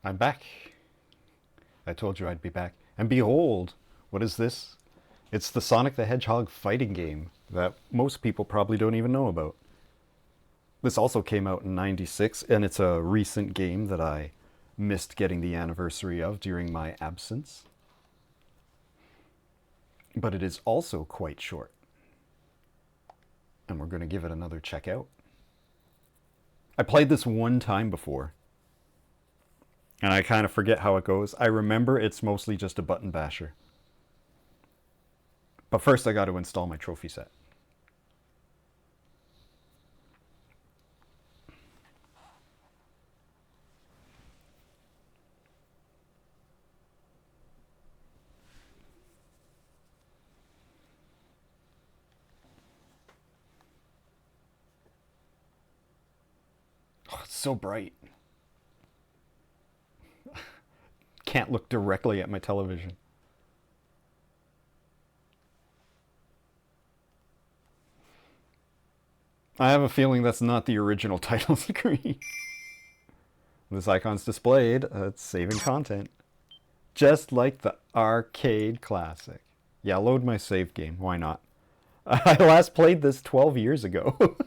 I'm back. I told you I'd be back. And behold, what is this? It's the Sonic the Hedgehog fighting game that most people probably don't even know about. This also came out in '96, and it's a recent game that I missed getting the anniversary of during my absence. But it is also quite short. And we're going to give it another check out. I played this one time before, and I kind of forget how it goes. I remember it's mostly just a button basher. But first I got to install my trophy set. Oh, it's so bright. Can't look directly at my television. I have a feeling that's not the original title screen. This icon's displayed. It's saving content. Just like the arcade classic. Yeah, load my save game. Why not? I last played this 12 years ago.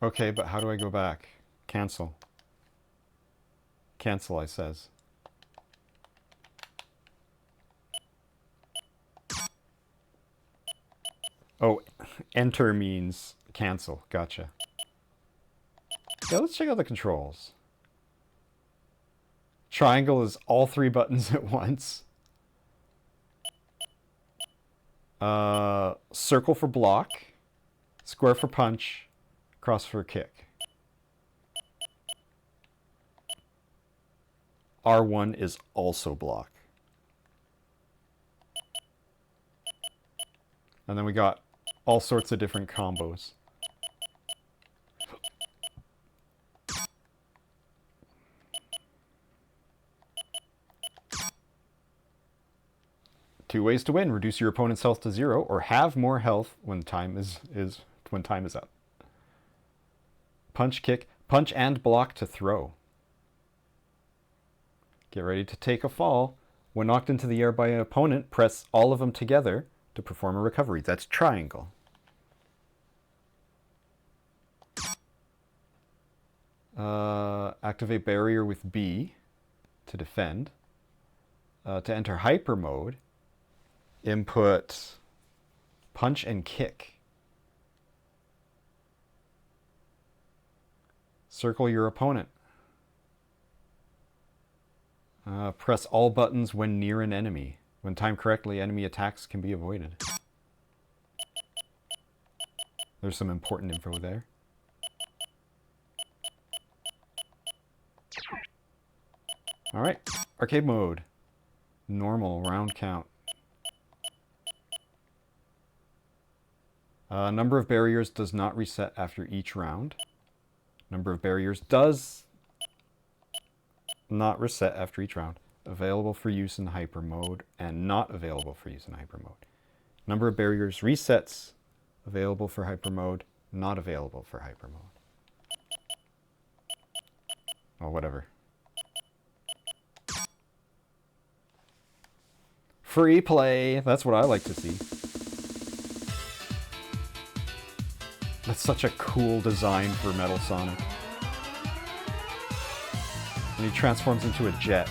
Okay, but how do I go back? Cancel. Cancel, I says. Oh, enter means cancel. Gotcha. Yeah, let's check out the controls. Triangle is all three buttons at once. Circle for block. Square for punch. Cross for kick. R1 is also block. And then we got all sorts of different combos. Two ways to win: reduce your opponent's health to 0, or have more health when time is up. Punch, kick, punch and block to throw. Get ready to take a fall. When knocked into the air by an opponent, press all of them together to perform a recovery. That's triangle. Activate barrier with B to defend. To enter hyper mode, input punch and kick. Circle your opponent. Press all buttons when near an enemy. When timed correctly, enemy attacks can be avoided. There's some important info there. Alright, arcade mode. Normal, round count. Number of barriers does not reset after each round. Number of barriers does not reset after each round. Available for use in hyper mode and not available for use in hyper mode. Number of barriers resets. Available for hyper mode, not available for hyper mode. Oh, whatever. Free play. That's what I like to see. That's such a cool design for Metal Sonic. And he transforms into a jet.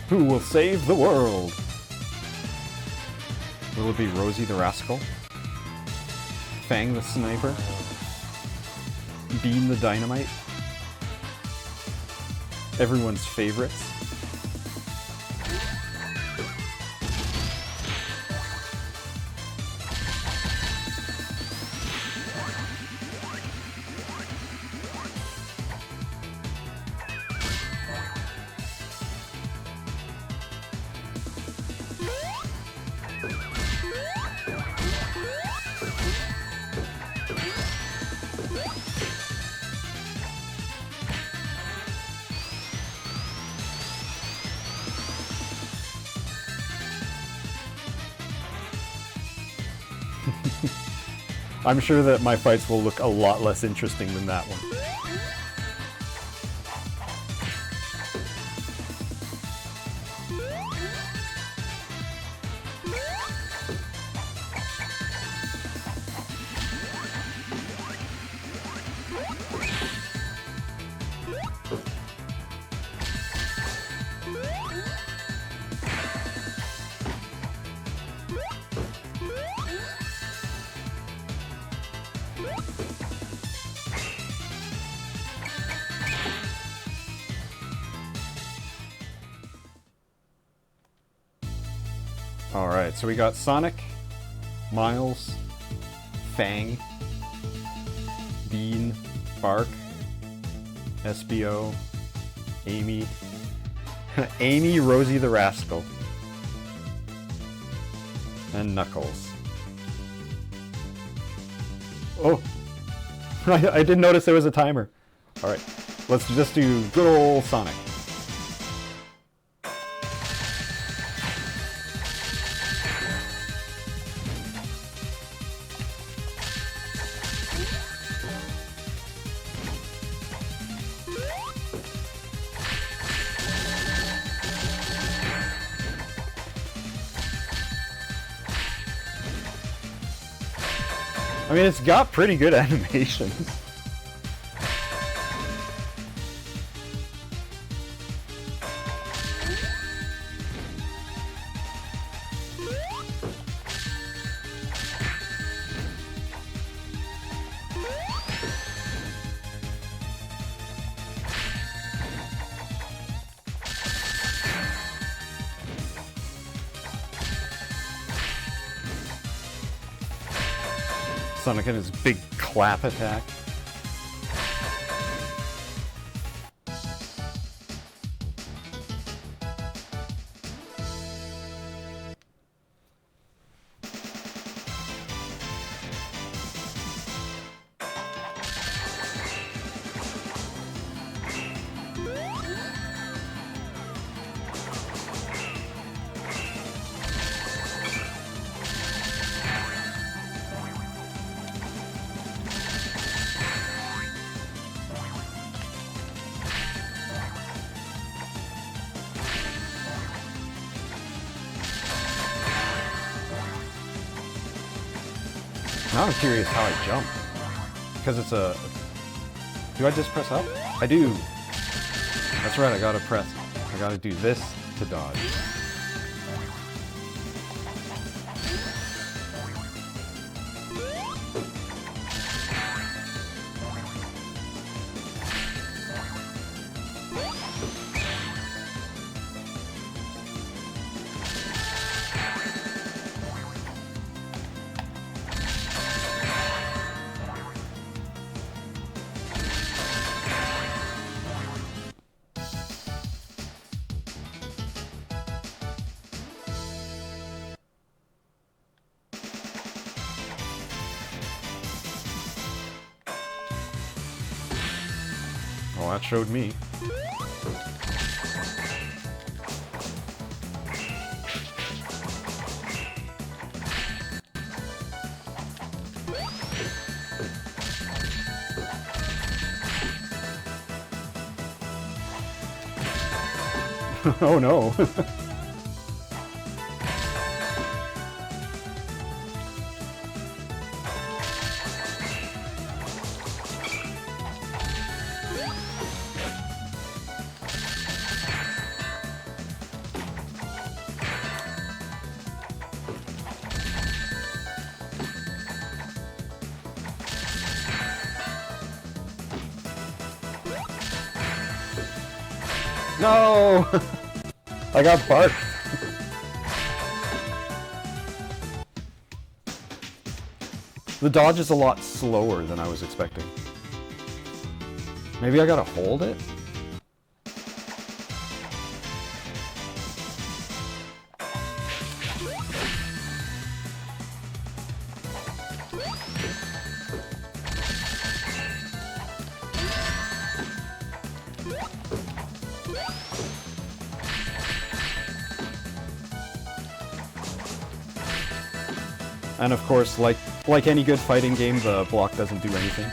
Who will save the world? Will it be Rosie the Rascal? Fang the Sniper? Bean the Dynamite? Everyone's favorites? I'm sure that my fights will look a lot less interesting than that one. Alright, so we got Sonic, Miles, Fang, Bean, Bark, SBO, Amy, Amy, Rosie the Rascal, and Knuckles. Oh! I didn't notice there was a timer. Alright, let's just do good old Sonic. I mean, it's got pretty good animations. Sonic and his big clap attack. Now I'm curious how I jump. Because it's a... Do I just press up? I do. That's right, I gotta do this to dodge. Well, that showed me. Oh no. No! I got barked. The dodge is a lot slower than I was expecting. Maybe I gotta hold it? And of course, like any good fighting game, the block doesn't do anything.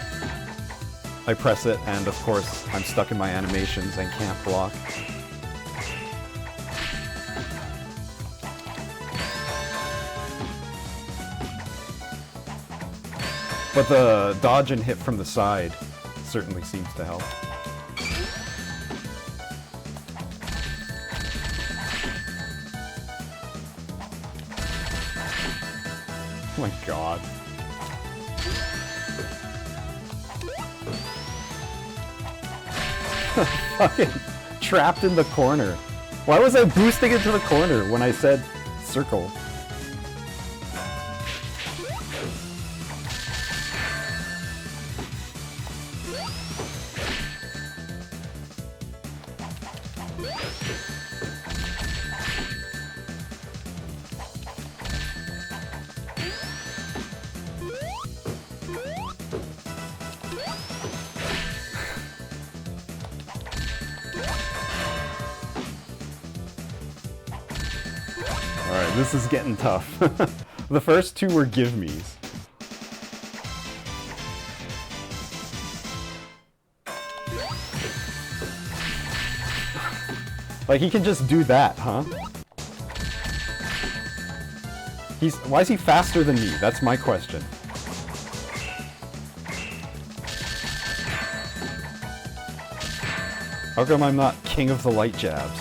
I press it, and of course, I'm stuck in my animations and can't block. But the dodge and hit from the side certainly seems to help. Oh my god. Fucking trapped in the corner. Why was I boosting it to the corner when I said circle? Alright, this is getting tough. The first two were give-me's. Like, he can just do that, huh? Why is he faster than me? That's my question. How come I'm not king of the light jabs?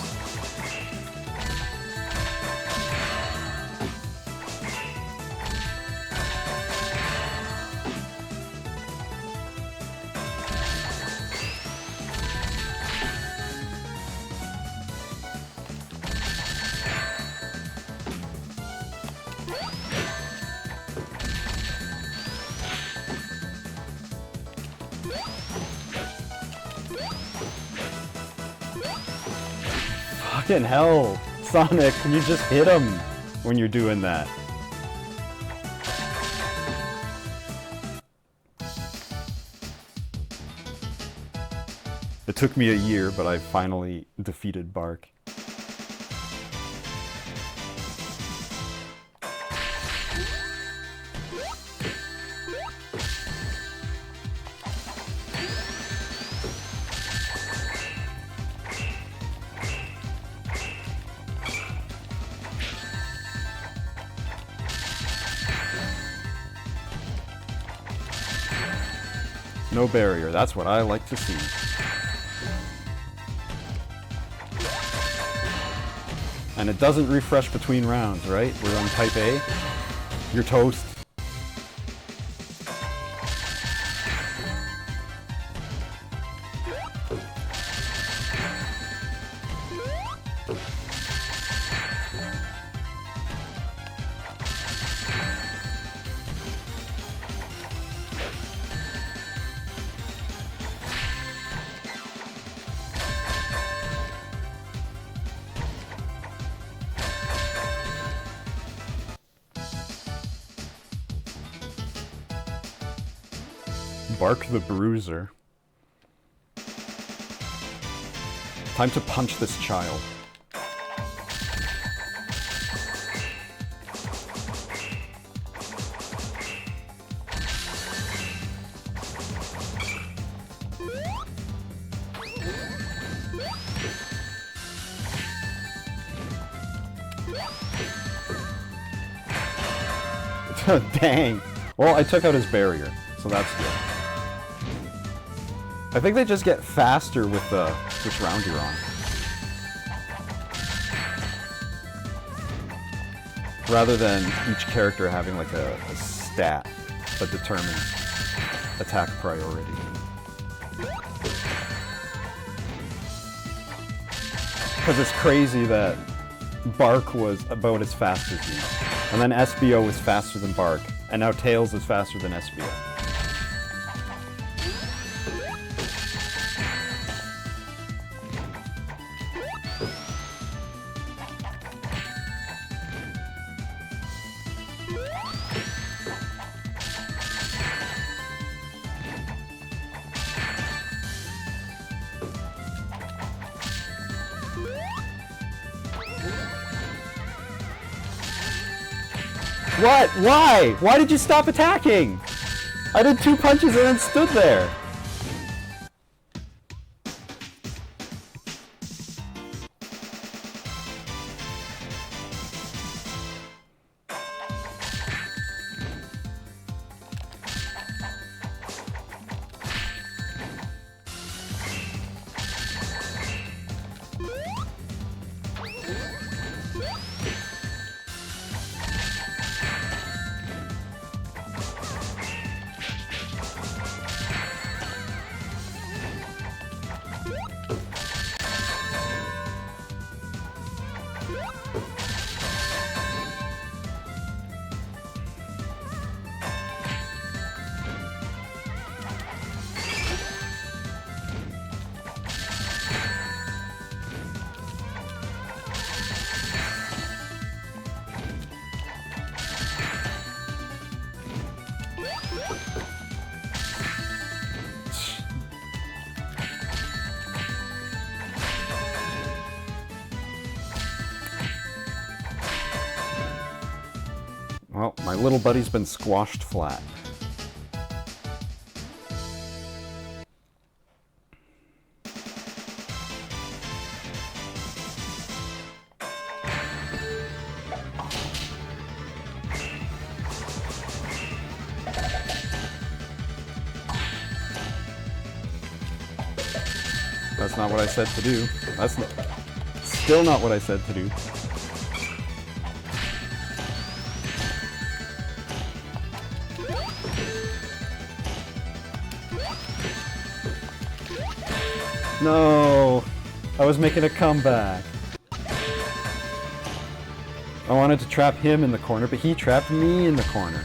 Fucking hell, Sonic, can you just hit him when you're doing that? It took me a year, but I finally defeated Bark. No barrier, that's what I like to see. And it doesn't refresh between rounds, right? We're on type A. You're toast. Bark the Bruiser. Time to punch this child. Dang. Well, I took out his barrier, so that's good. I think they just get faster with which round you're on. Rather than each character having like a stat that determines attack priority. Because it's crazy that Bark was about as fast as me. And then SBO was faster than Bark. And now Tails is faster than SBO. What? Why? Why did you stop attacking? I did 2 punches and then stood there. Well, my little buddy's been squashed flat. That's not what I said to do. That's still not what I said to do. No, I was making a comeback. I wanted to trap him in the corner, but he trapped me in the corner.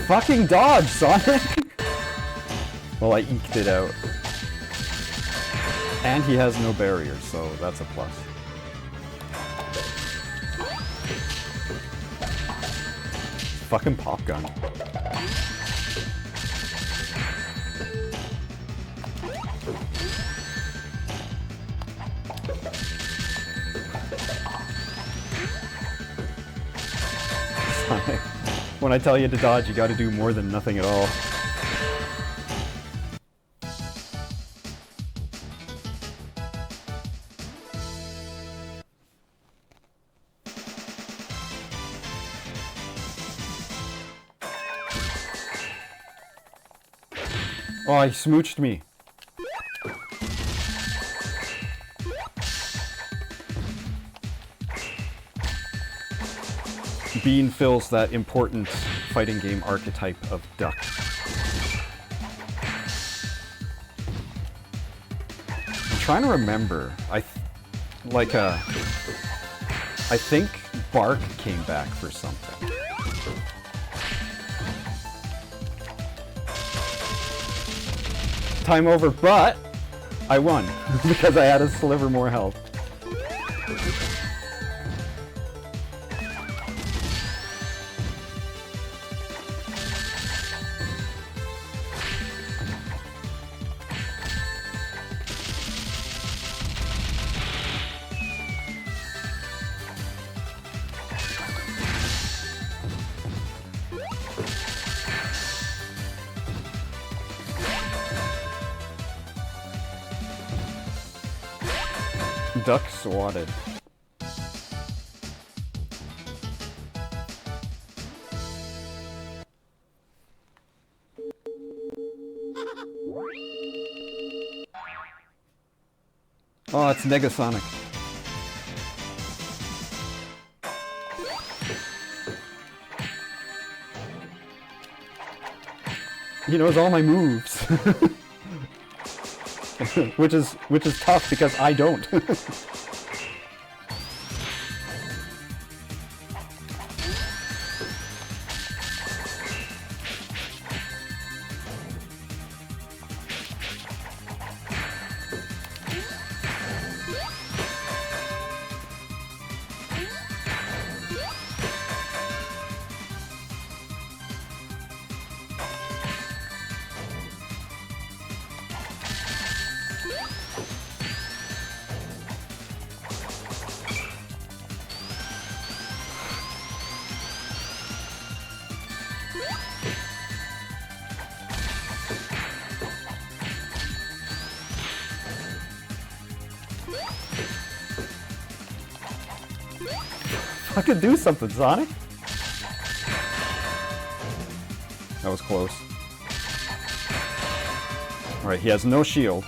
Fucking dodge, Sonic! Well, I eked it out. And he has no barrier, so that's a plus. Fucking pop gun. Sonic, when I tell you to dodge, you gotta do more than nothing at all. Oh, he smooched me. Bean fills that important fighting game archetype of duck. I'm trying to remember. I think Bark came back for something. Time over, but I won because I had a sliver more health. Duck swatted. Oh, it's Negasonic. He knows all my moves. which is tough because I don't. Fucking do something, Sonic! That was close. Alright, he has no shield.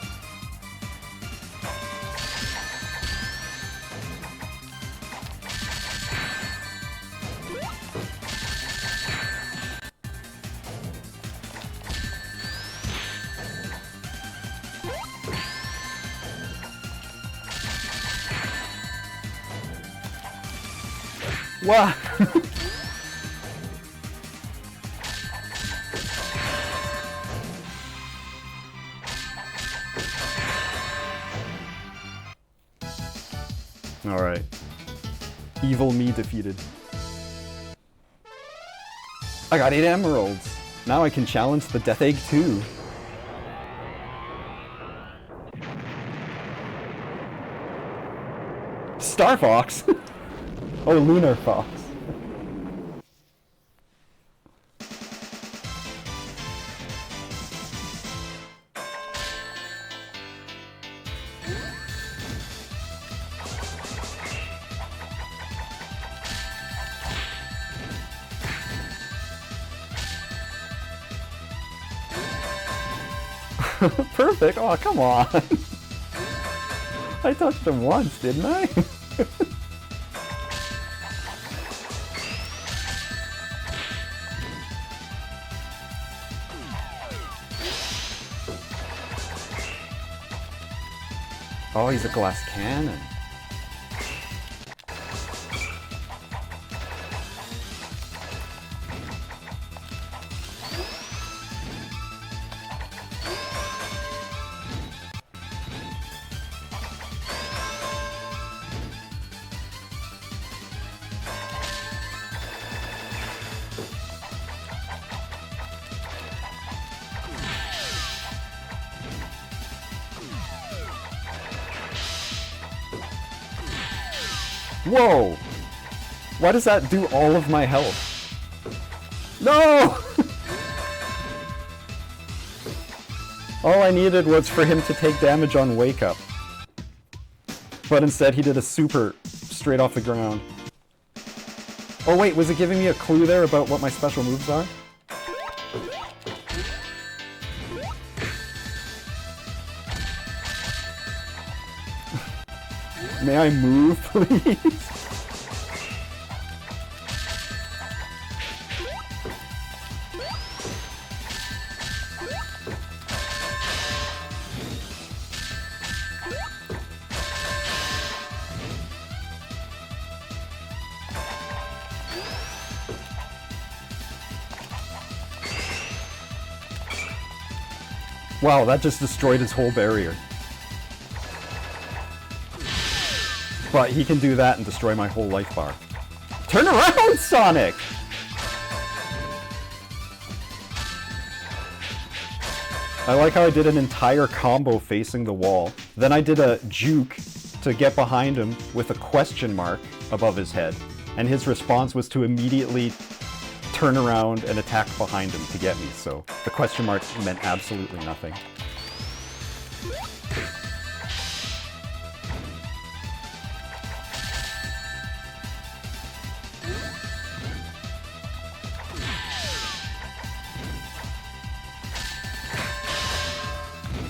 Wow! Alright. Evil me defeated. I got 8 emeralds! Now I can challenge the Death Egg too. Star Fox? Or Lunar Fox. Perfect? Oh, come on. I touched him once, didn't I? Oh, he's a glass cannon. Whoa! Why does that do all of my health? No! All I needed was for him to take damage on Wake Up. But instead he did a super straight off the ground. Oh wait, was it giving me a clue there about what my special moves are? May I move, please? Wow, that just destroyed his whole barrier. But he can do that and destroy my whole life bar. Turn around, Sonic! I like how I did an entire combo facing the wall. Then I did a juke to get behind him with a question mark above his head. And his response was to immediately turn around and attack behind him to get me. So the question mark meant absolutely nothing.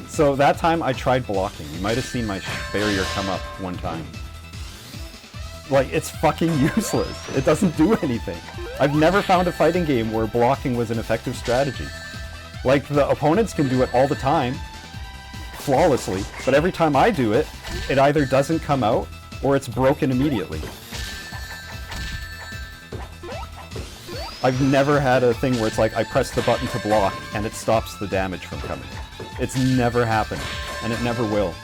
So that time I tried blocking. You might have seen my barrier come up one time. Like, it's fucking useless. It doesn't do anything. I've never found a fighting game where blocking was an effective strategy. Like, the opponents can do it all the time, flawlessly, but every time I do it, it either doesn't come out, or it's broken immediately. I've never had a thing where it's like, I press the button to block, and it stops the damage from coming. It's never happened, and it never will.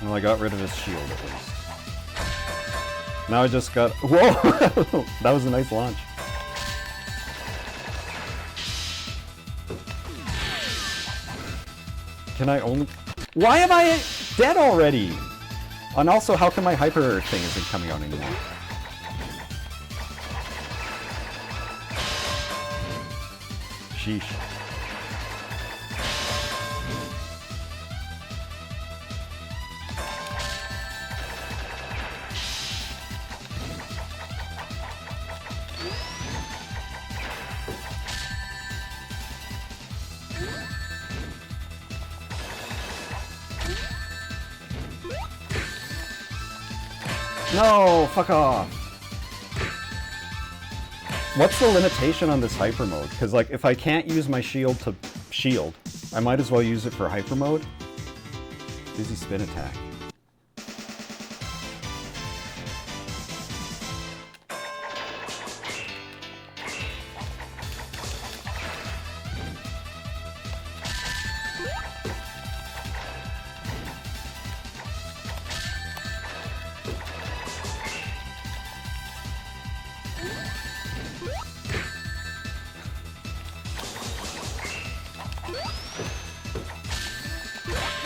Well, I got rid of his shield at least. Now I just got... Whoa! That was a nice launch. Can I only... Why am I dead already? And also, how come my hyper thing isn't coming out anymore? Sheesh. No, fuck off. What's the limitation on this hyper mode? Because like, if I can't use my shield to shield, I might as well use it for hyper mode. Dizzy spin attack.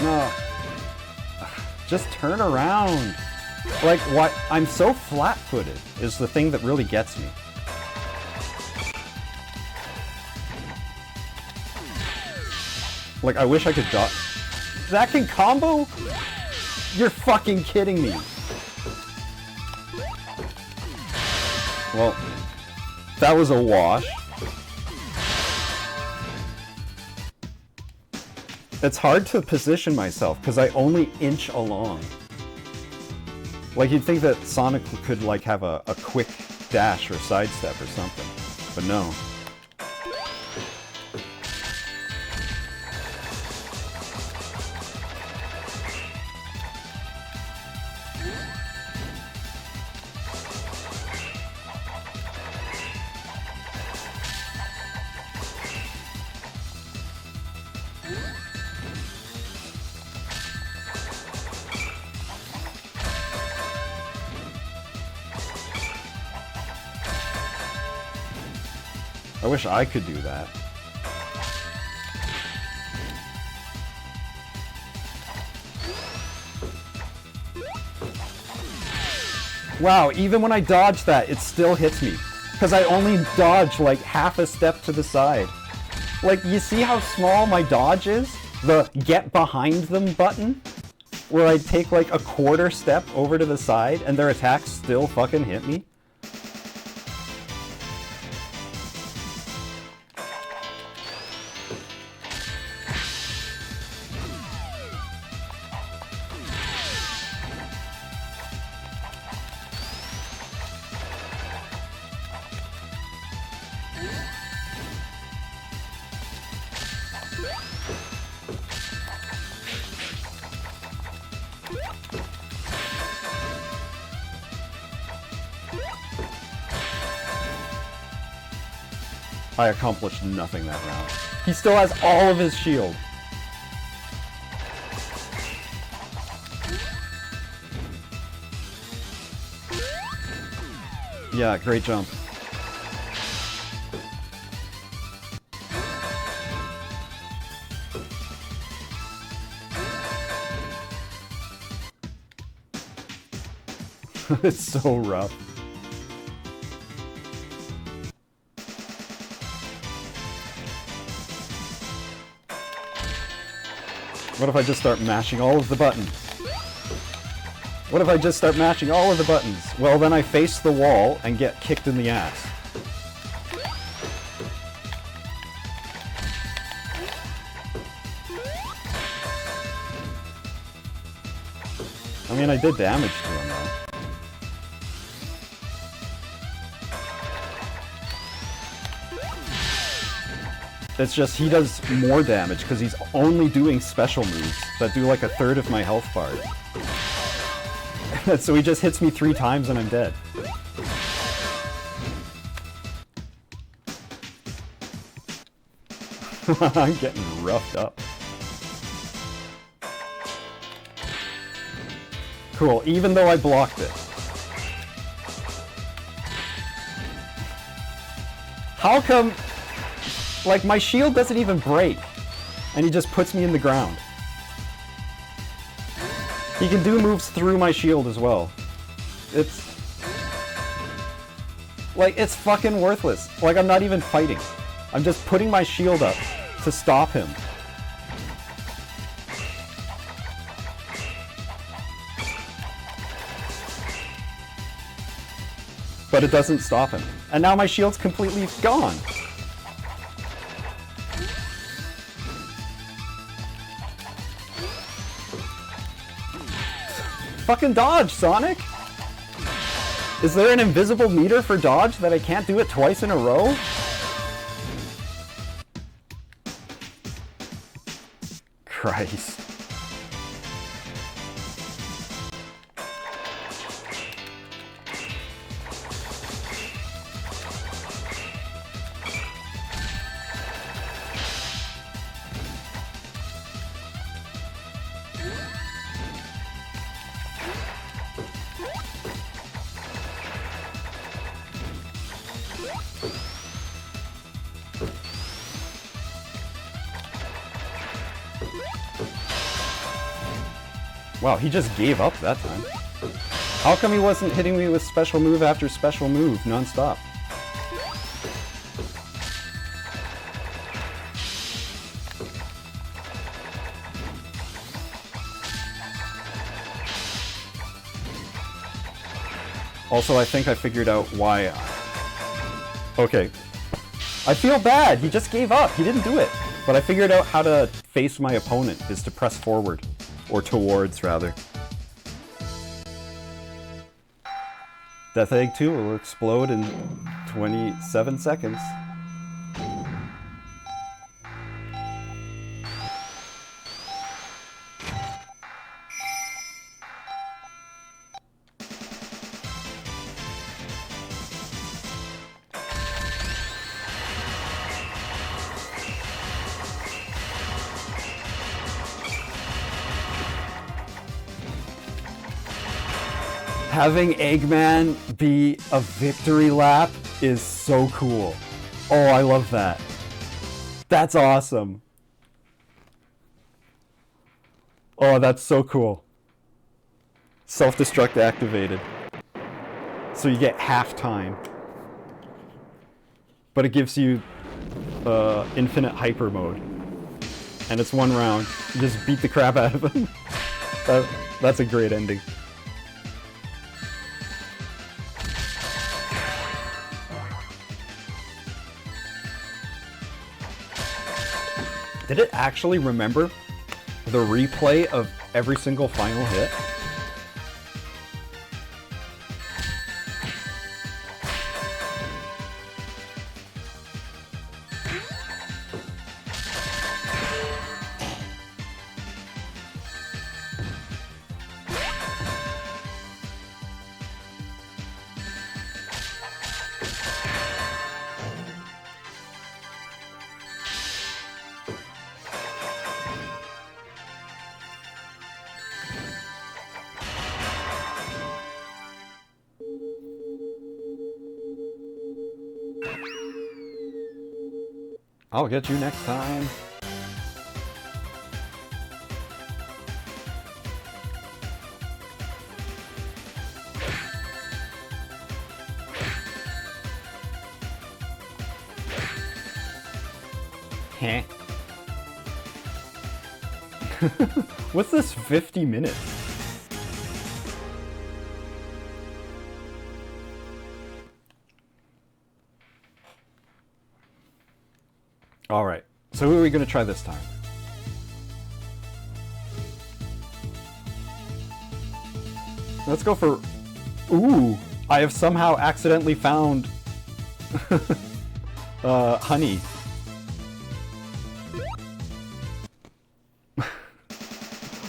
No. Just turn around. Like, what? I'm so flat-footed is the thing that really gets me. Like, I wish I could dodge. That can combo? You're fucking kidding me. Well, that was a wash. It's hard to position myself because I only inch along. Like, you'd think that Sonic could like have a quick dash or sidestep or something, but no. I wish I could do that. Wow, even when I dodge that, it still hits me. Because I only dodge like half a step to the side. Like, you see how small my dodge is? The get behind them button? Where I take like a quarter step over to the side and their attacks still fucking hit me? I accomplished nothing that round. He still has all of his shield. Yeah, great jump. It's so rough. What if I just start mashing all of the buttons? What if I just start mashing all of the buttons? Well, then I face the wall and get kicked in the ass. I mean, I did damage to him, though. It's just he does more damage because he's only doing special moves that do like a third of my health bar. So he just hits me 3 times and I'm dead. I'm getting roughed up. Cool, even though I blocked it. How come, like, my shield doesn't even break, and he just puts me in the ground? He can do moves through my shield as well. It's... like, it's fucking worthless. Like, I'm not even fighting. I'm just putting my shield up to stop him. But it doesn't stop him. And now my shield's completely gone. Fucking dodge, Sonic! Is there an invisible meter for dodge that I can't do it twice in a row? Christ. Wow, he just gave up that time. How come he wasn't hitting me with special move after special move non-stop? Also, I think I figured out why... Okay. I feel bad! He just gave up! He didn't do it! But I figured out how to face my opponent, is to press forward. Or towards, rather. Death Egg 2 will explode in 27 seconds. Having Eggman be a victory lap is so cool. Oh, I love that. That's awesome. Oh, that's so cool. Self-destruct activated. So you get half time. But it gives you infinite hyper mode. And it's one round. You just beat the crap out of him. That's a great ending. Did it actually remember the replay of every single final hit? I'll get you next time. Heh. What's this 50 minutes? Alright, so who are we going to try this time? Let's go for... Ooh! I have somehow accidentally found... honey.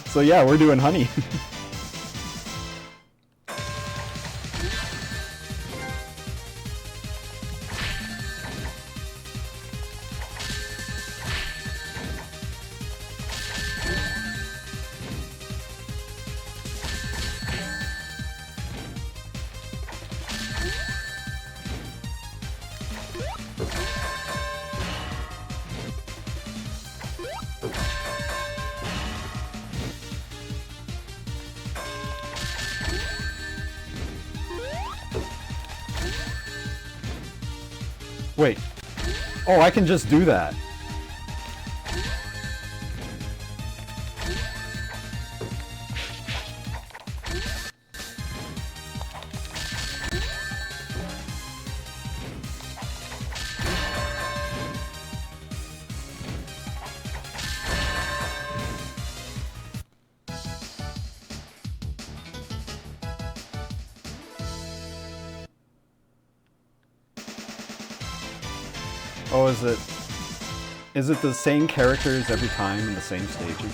So yeah, we're doing honey. Oh, I can just do that. Oh, is it the same characters every time in the same stages?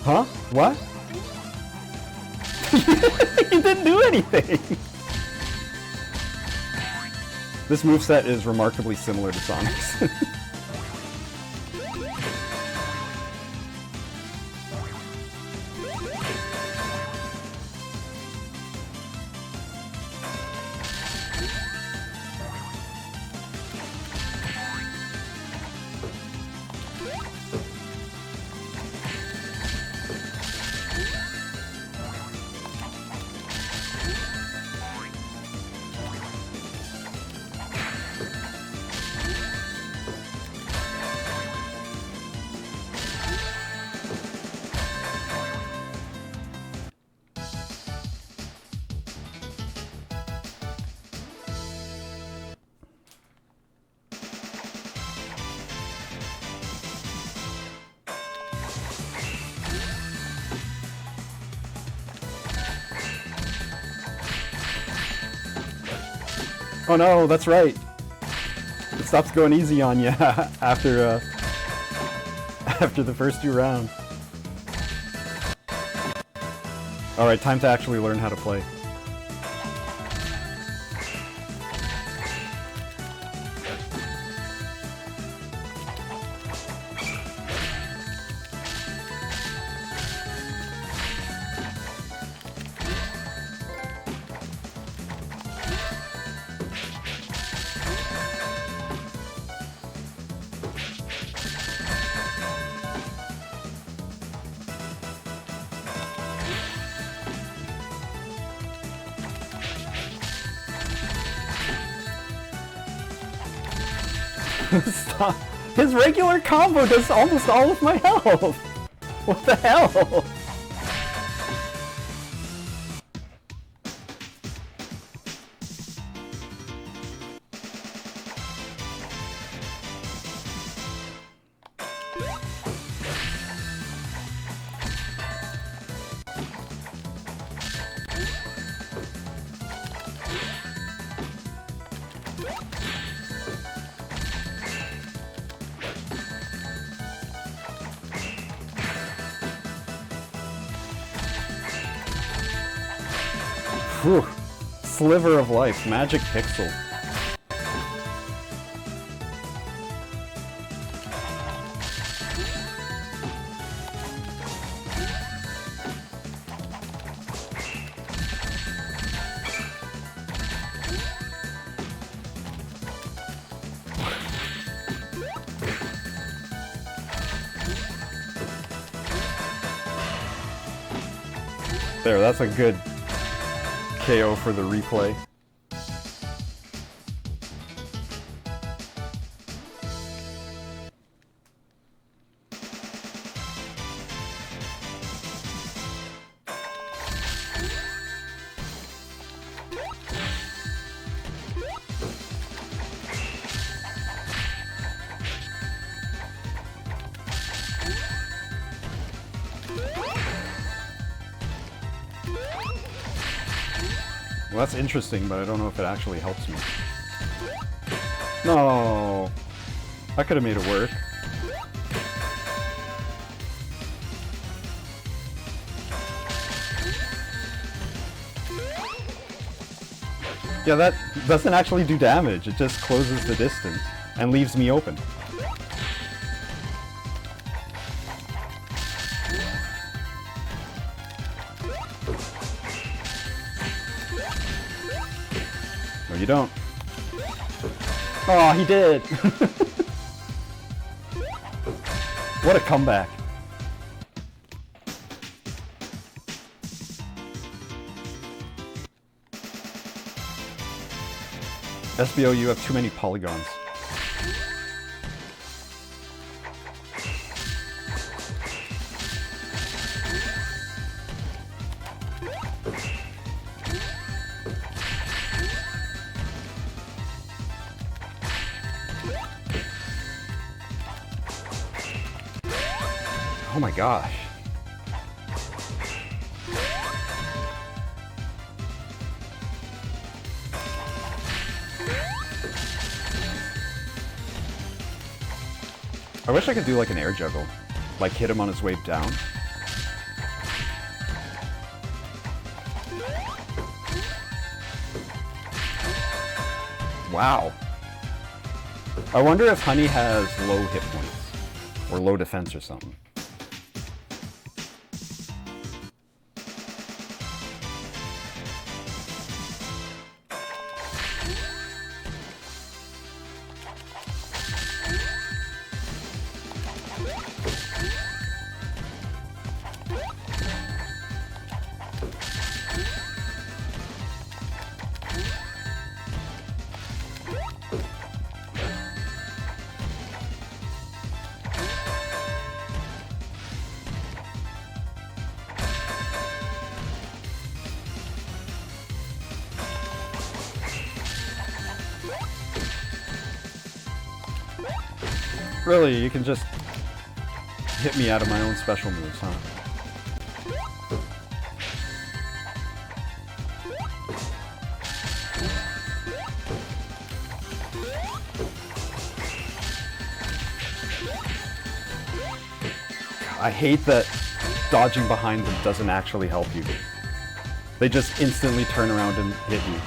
Huh? What? He didn't do anything! This moveset is remarkably similar to Sonic's. Oh no, that's right. It stops going easy on you after after the first 2 rounds. Alright, time to actually learn how to play. Stop. His regular combo does almost all of my health! What the hell? Whew. Sliver of life, magic pixel. There, that's a good KO for the replay. Well, that's interesting, but I don't know if it actually helps me. No! I could have made it work. Yeah, that doesn't actually do damage. It just closes the distance and leaves me open. No, you don't. Oh, he did! What a comeback. SBO, you have too many polygons. Oh my gosh. I wish I could do like an air juggle, like hit him on his way down. Wow. I wonder if Honey has low hit points, or low defense or something. Really, you can just hit me out of my own special moves, huh? I hate that dodging behind them doesn't actually help you. They just instantly turn around and hit you,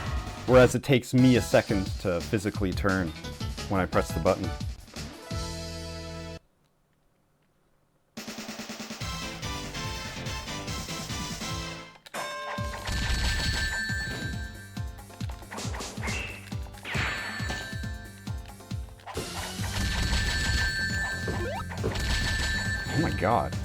whereas it takes me a second to physically turn when I press the button. Oh my god.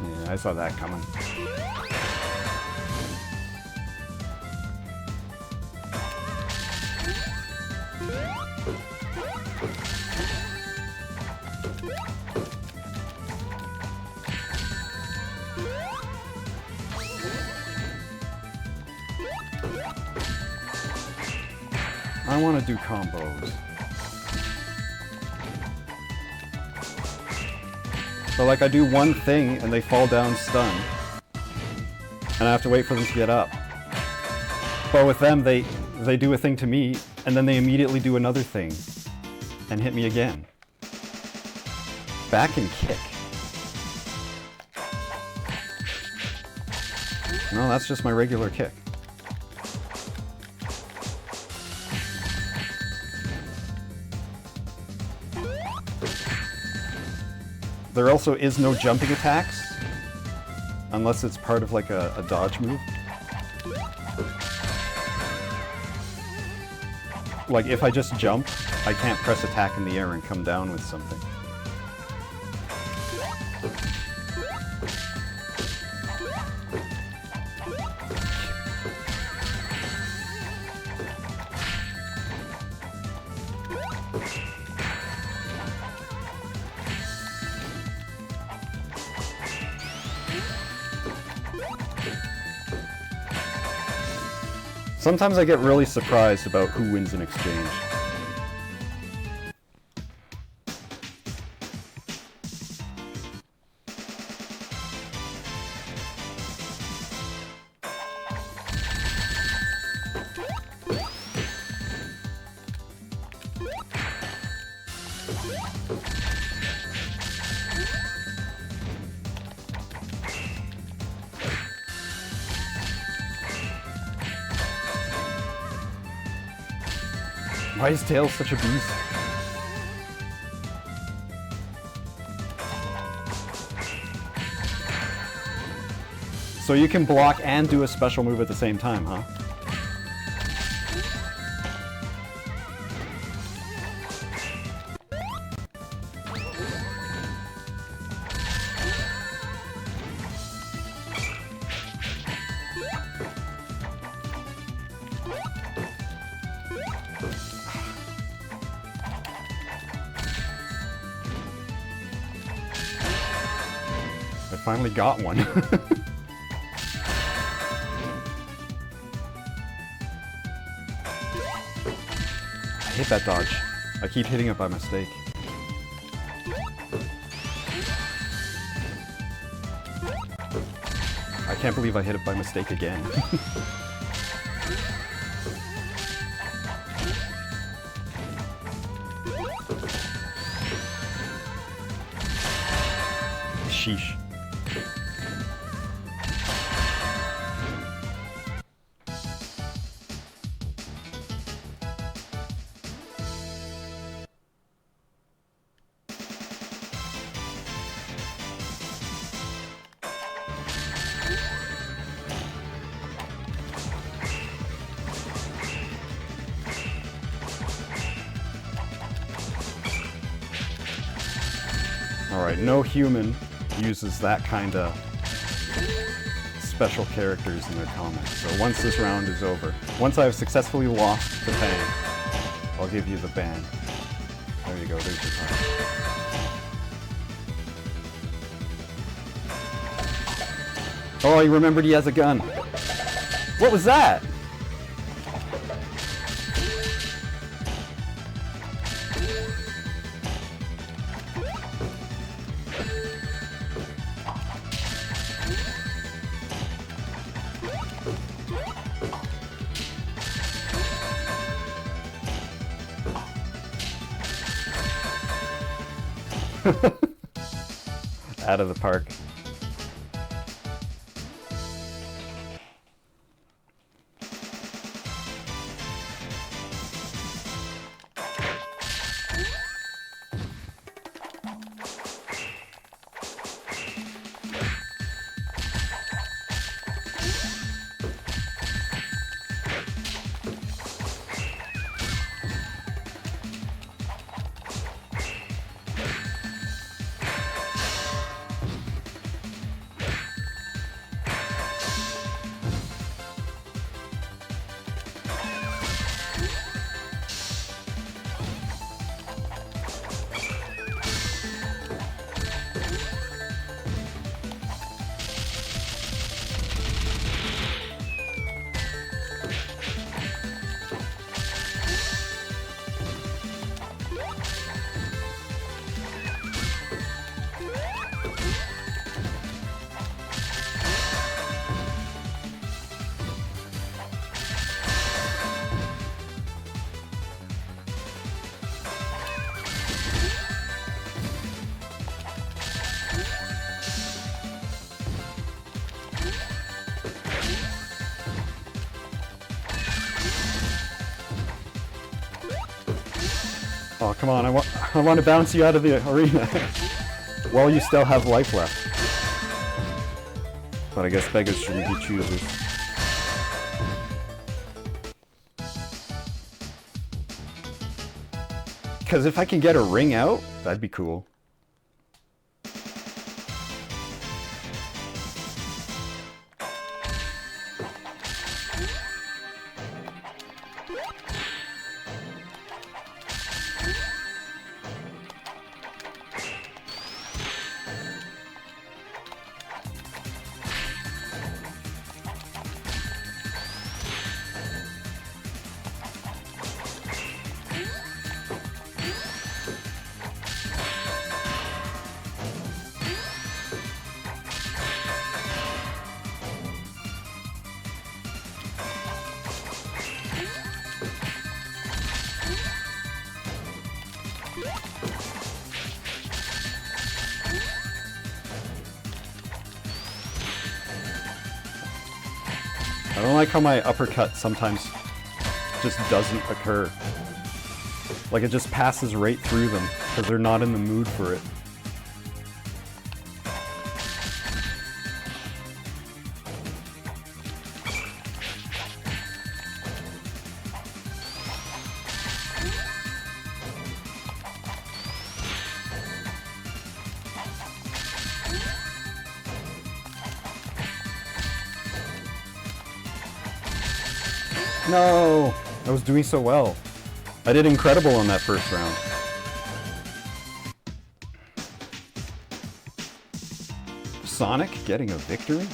Yeah, I saw that coming. I want to do combos. So like I do one thing and they fall down stunned, and I have to wait for them to get up. But with them, they do a thing to me, and then they immediately do another thing and hit me again. Back and kick. No, that's just my regular kick. There also is no jumping attacks, unless it's part of like a dodge move. Like if I just jump, I can't press attack in the air and come down with something. Sometimes I get really surprised about who wins an exchange. Why is Tails such a beast? So you can block and do a special move at the same time, huh? finally got one. I hate that dodge. I keep hitting it by mistake. I can't believe I hit it by mistake again. Sheesh. Alright, no human uses that kind of special characters in their comments. So once this round is over, once I've successfully lost the Fang, I'll give you the ban. There you go, there's your time. Oh, he remembered he has a gun. What was that? Out of the park. Oh, come on, I want to bounce you out of the arena while you still have life left. But I guess beggars shouldn't be choosers. Because if I can get a ring out, that'd be cool. I don't like how my uppercut sometimes just doesn't occur. Like it just passes right through them because they're not in the mood for it. No! I was doing so well. I did incredible on that first round. Sonic getting a victory?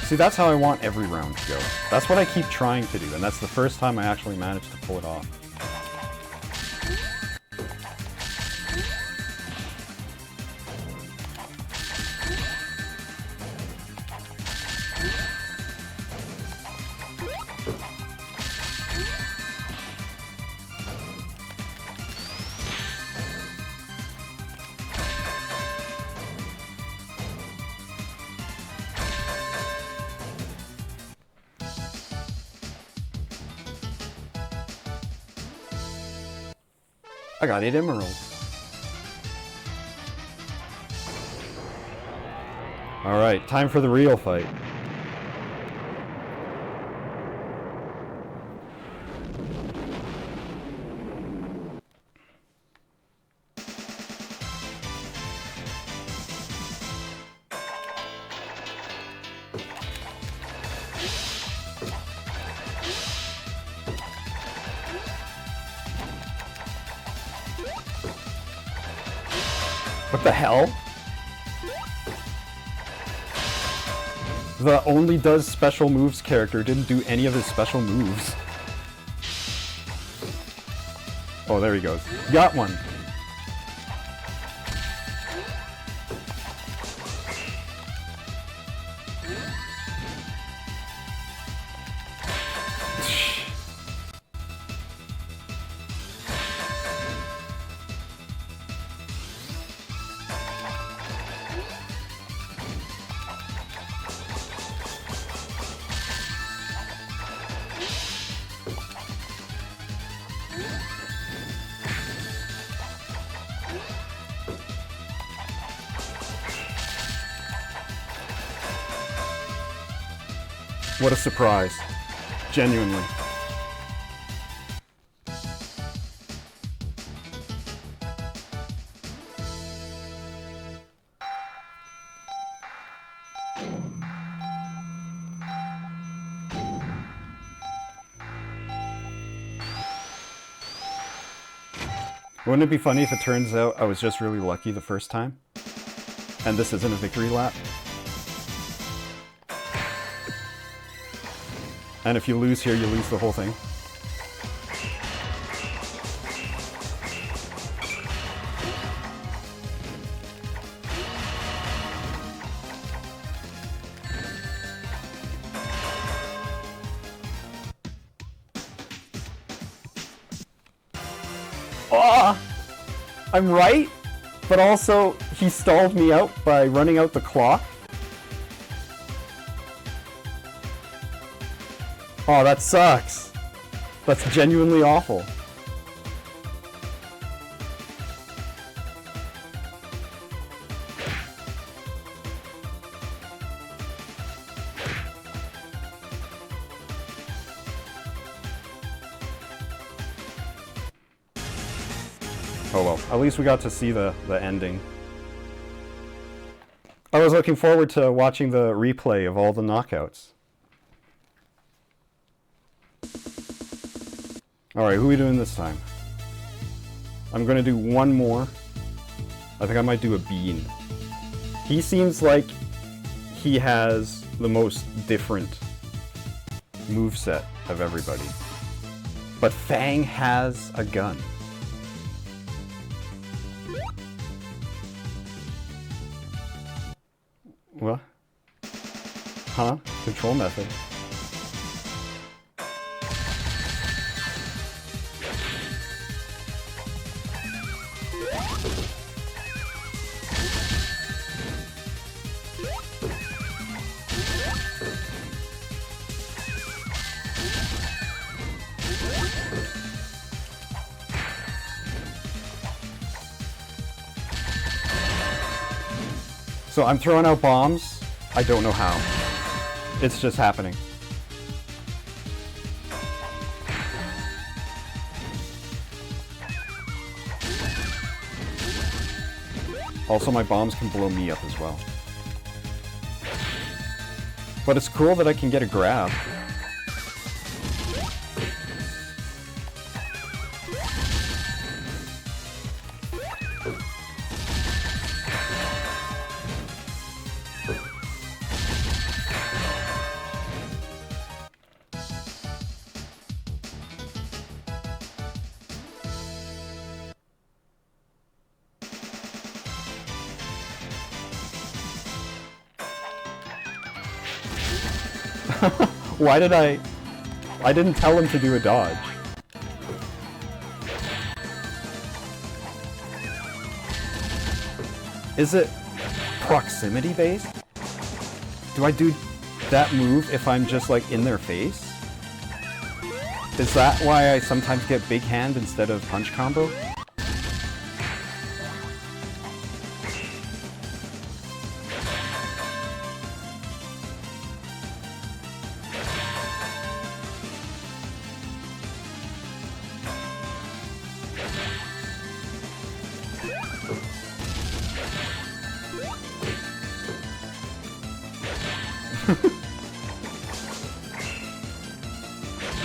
See, that's how I want every round to go. That's what I keep trying to do, and that's the first time I actually managed to pull it off. I got 8 emeralds. Alright, time for the real fight. What the hell? The only does special moves character didn't do any of his special moves. Oh, there he goes. Got one. What a surprise. Genuinely. Wouldn't it be funny if it turns out I was just really lucky the first time? And this isn't a victory lap? And if you lose here, you lose the whole thing. Oh, I'm right, but also he stalled me out by running out the clock. Oh, that sucks. That's genuinely awful. Oh well, at least we got to see the ending. I was looking forward to watching the replay of all the knockouts. Alright, who are we doing this time? I'm gonna do one more. I think I might do a bean. He seems like he has the most different moveset of everybody. But Fang has a gun. What? Huh? Control method. So I'm throwing out bombs. I don't know how. It's just happening. Also, my bombs can blow me up as well. But it's cool that I can get a grab. Why did I didn't tell him to do a dodge. Is it proximity based? Do I do that move if I'm just like in their face? Is that why I sometimes get big hand instead of punch combo?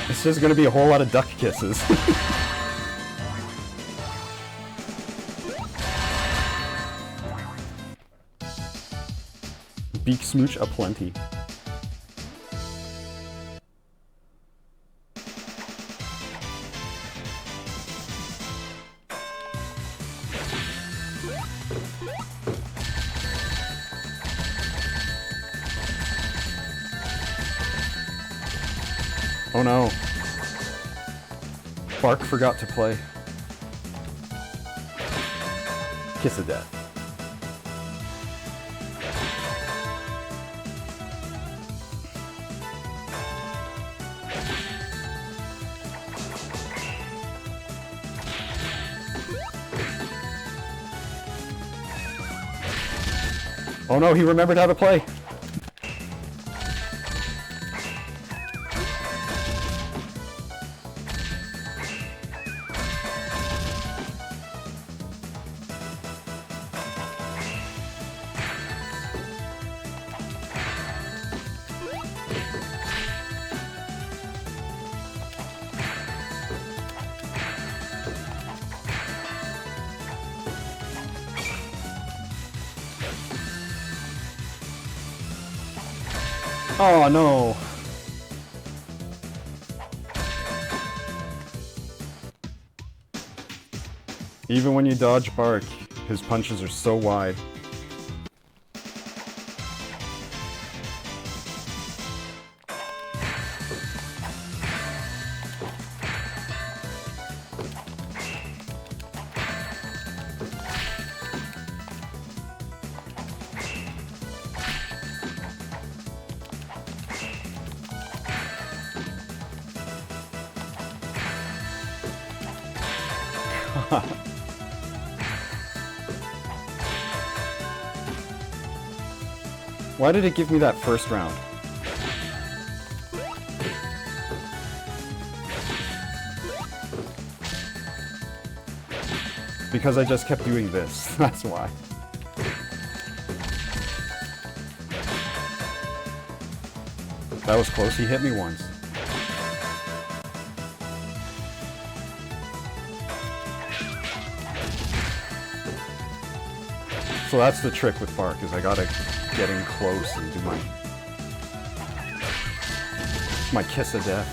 It's just gonna be a whole lot of duck kisses. Beak smooch aplenty. Oh no. Bark forgot to play. Kiss of death. Oh no, he remembered how to play. Oh no. Even when you dodge Bark, his punches are so wide. Why did it give me that first round? Because I just kept doing this, that's why. That was close, he hit me once. So that's the trick with Bark, is I gotta get in close and do my kiss of death.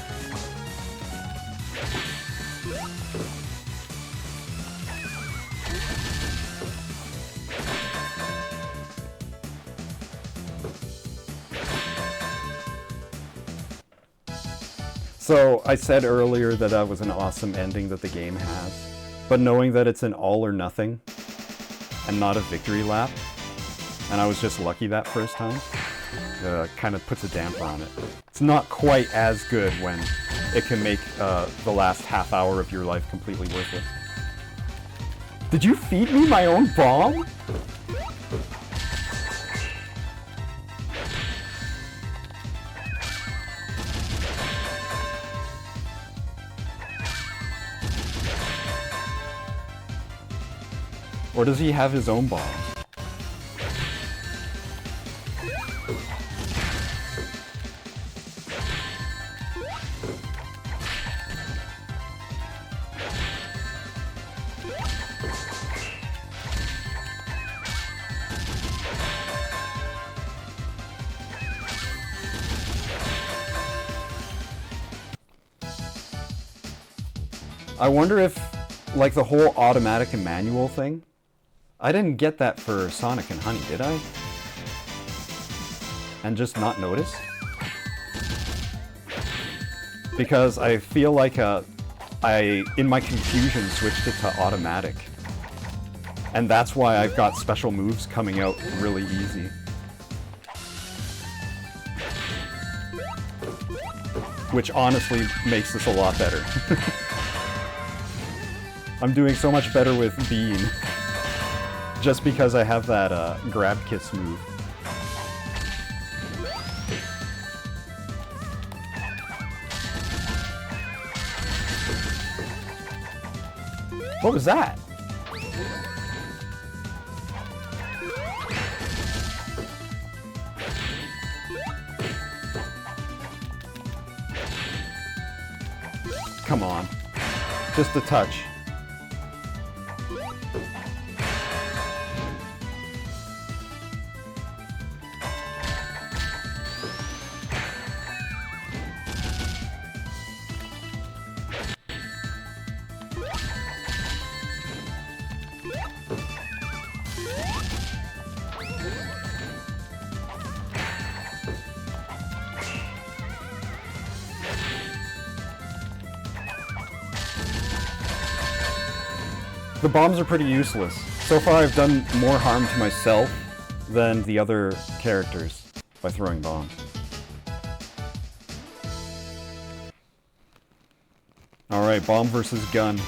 So I said earlier that that was an awesome ending that the game has, but knowing that it's an all or nothing and not a victory lap, and I was just lucky that first time, kind of puts a damper on it. It's not quite as good when it can make the last half hour of your life completely worthless. Did you feed me my own bomb? Or does he have his own bomb? I wonder if, like, the whole automatic and manual thing, I didn't get that for Sonic and Honey, did I? And just not notice? Because I feel like I, in my confusion, switched it to automatic. And that's why I've got special moves coming out really easy. Which honestly makes this a lot better. I'm doing so much better with Bean. Just because I have that grab kiss move. What was that? Come on. Just a touch. The bombs are pretty useless. So far I've done more harm to myself than the other characters by throwing bombs. Alright, bomb versus gun.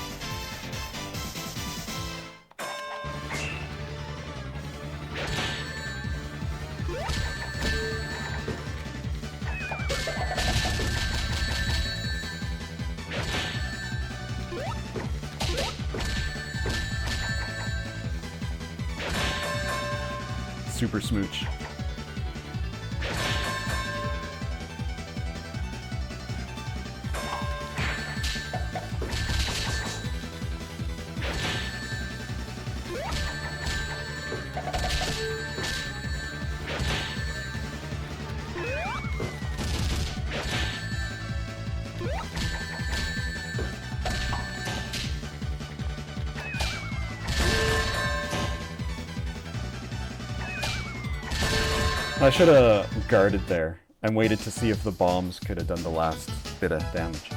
Super smooch. I should have guarded there and waited to see if the bombs could have done the last bit of damage.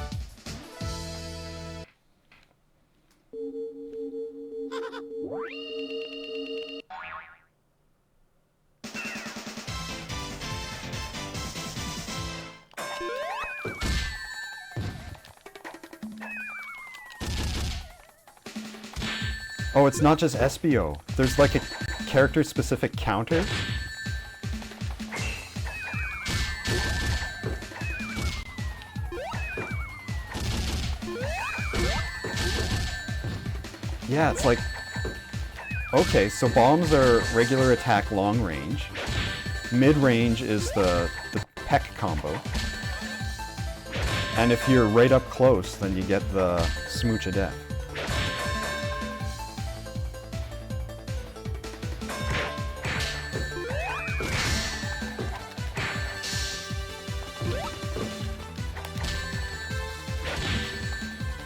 Oh, it's not just SBO. There's like a character-specific counter. Yeah, it's like... Okay, so bombs are regular attack long range. Mid-range is the peck combo. And if you're right up close, then you get the smooch of death.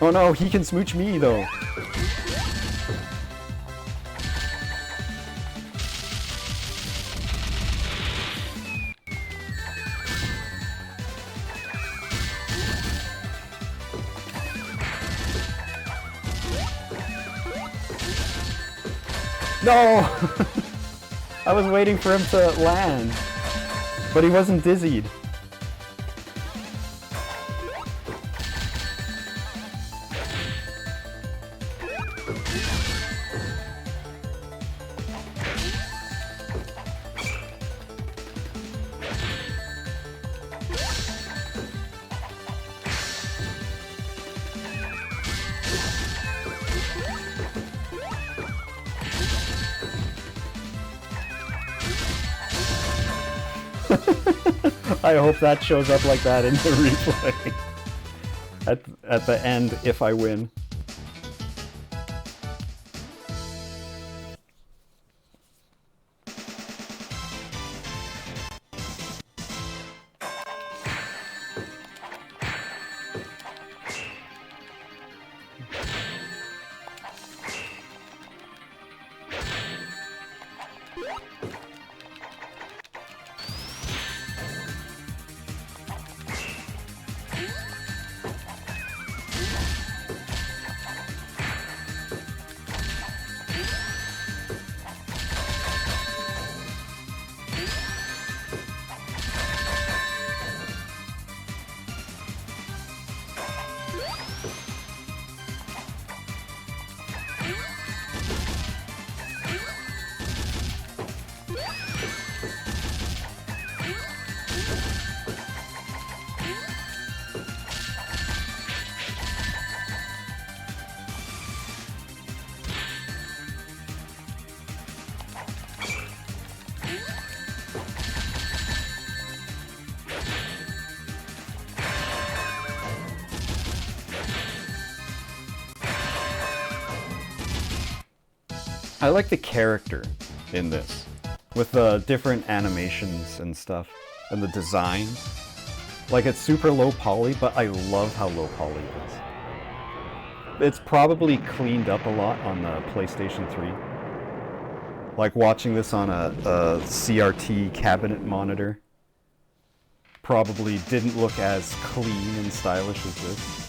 Oh no, he can smooch me though. No! I was waiting for him to land, but he wasn't dizzied. I hope that shows up like that in the replay. At the end, if I win. I like the character in this, with the different animations and stuff, and the design. Like, it's super low poly, but I love how low poly it is. It's probably cleaned up a lot on the PlayStation 3. Like, watching this on a CRT cabinet monitor probably didn't look as clean and stylish as this.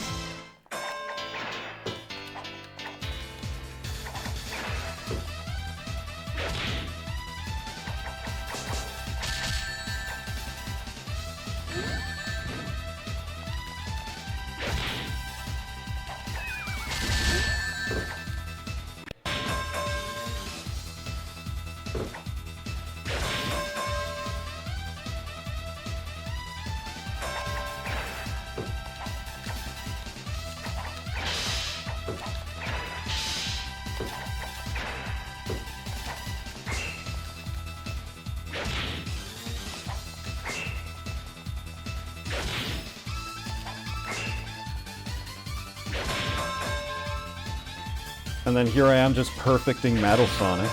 And then here I am just perfecting Metal Sonic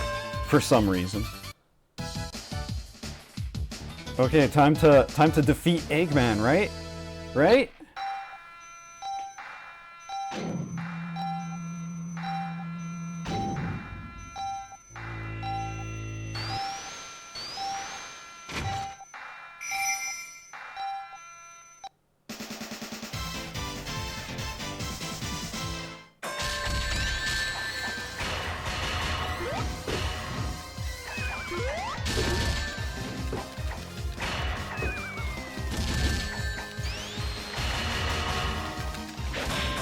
for some reason. Okay, time to defeat Eggman, right? Right?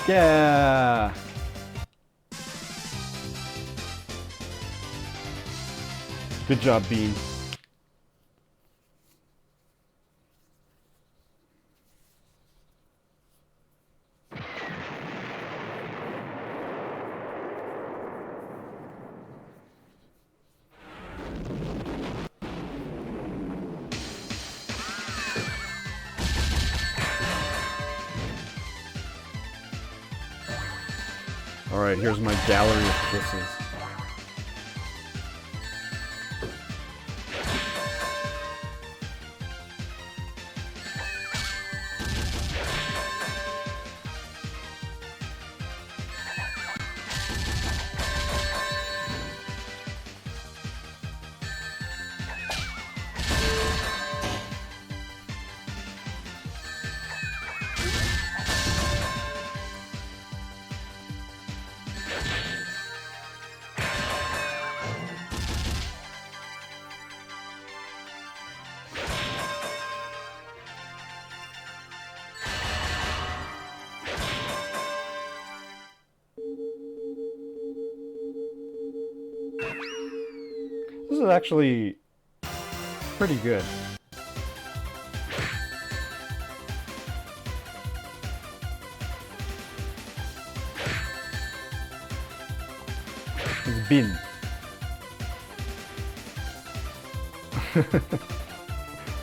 Yeah. Good job, Bean. Alright, here's my gallery of kisses. This is actually pretty good. It's Bin.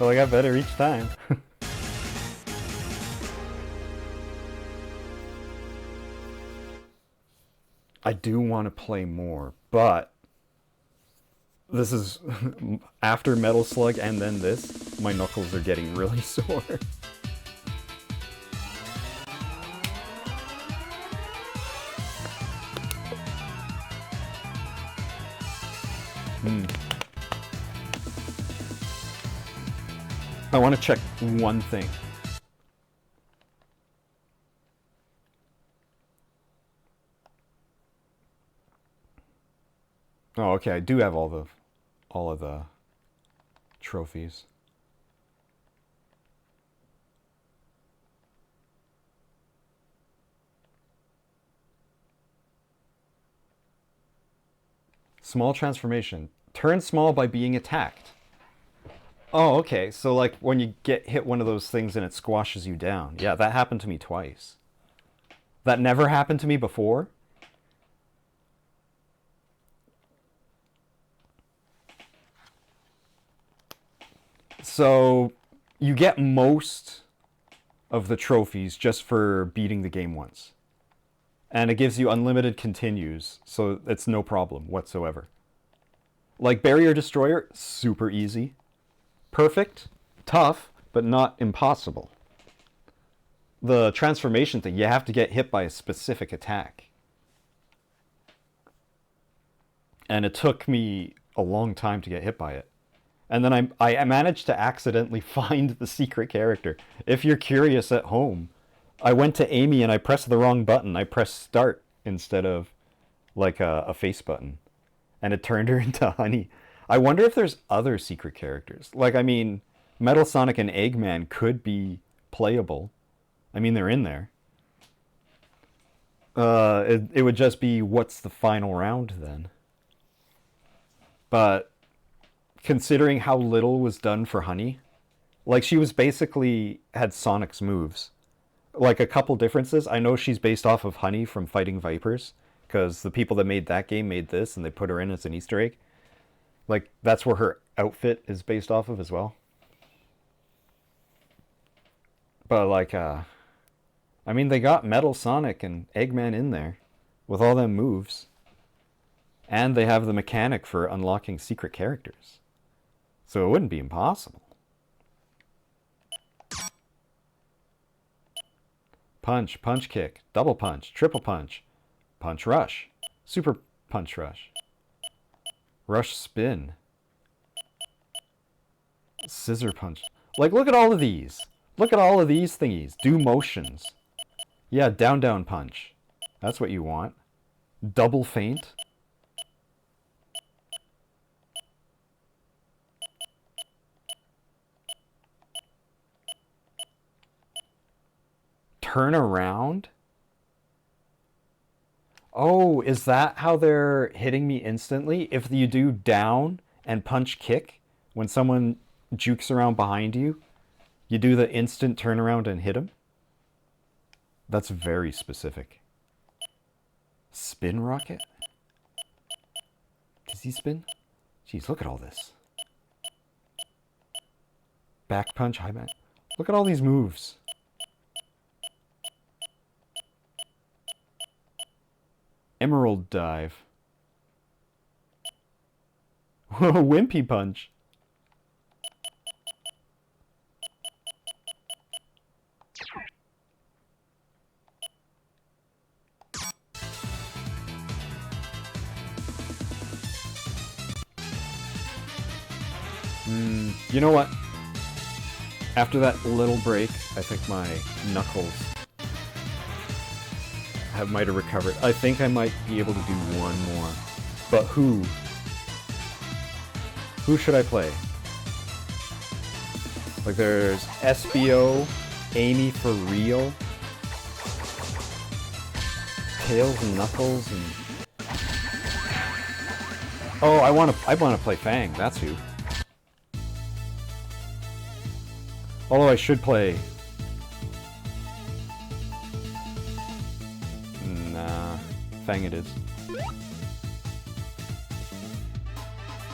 So I got better each time. I do want to play more, but this is after Metal Slug and then this, my knuckles are getting really sore. I want to check one thing. Oh, okay. I do have all of the trophies. Small transformation. Turn small by being attacked. Oh, okay. So like when you get hit one of those things and it squashes you down. Yeah, that happened to me twice. That never happened to me before. So you get most of the trophies just for beating the game once. And it gives you unlimited continues, so it's no problem whatsoever. Like Barrier Destroyer, super easy. Perfect, tough, but not impossible. The transformation thing, you have to get hit by a specific attack. And it took me a long time to get hit by it. And then I managed to accidentally find the secret character. If you're curious at home, I went to Amy and I pressed the wrong button. I pressed start instead of like a face button. And it turned her into Honey. I wonder if there's other secret characters. Like, I mean, Metal Sonic and Eggman could be playable. I mean, they're in there. It would just be what's the final round then. But considering how little was done for Honey, like she was basically had Sonic's moves. Like a couple differences. I know she's based off of Honey from Fighting Vipers, because the people that made that game made this and they put her in as an Easter egg. Like that's where her outfit is based off of as well. But like I mean they got Metal Sonic and Eggman in there with all them moves. And they have the mechanic for unlocking secret characters. So it wouldn't be impossible. Punch, punch kick, double punch, triple punch, punch rush, super punch rush, rush spin, scissor punch. Like, look at all of these. Look at all of these thingies. Do motions. Yeah, down, down punch. That's what you want. Double feint. Turn around? Oh, is that how they're hitting me instantly? If you do down and punch kick, when someone jukes around behind you, you do the instant turnaround and hit him? That's very specific. Spin rocket? Does he spin? Jeez, look at all this. Back punch, high back. Look at all these moves. Emerald dive. Wimpy punch. You know what? After that little break, I think my knuckles might have recovered. I think I might be able to do one more. But who? Who should I play? Like there's SBO, Amy for real, Tails and Knuckles, and oh, I wanna play Fang. That's who. Although I should play. Nah, Fang it is.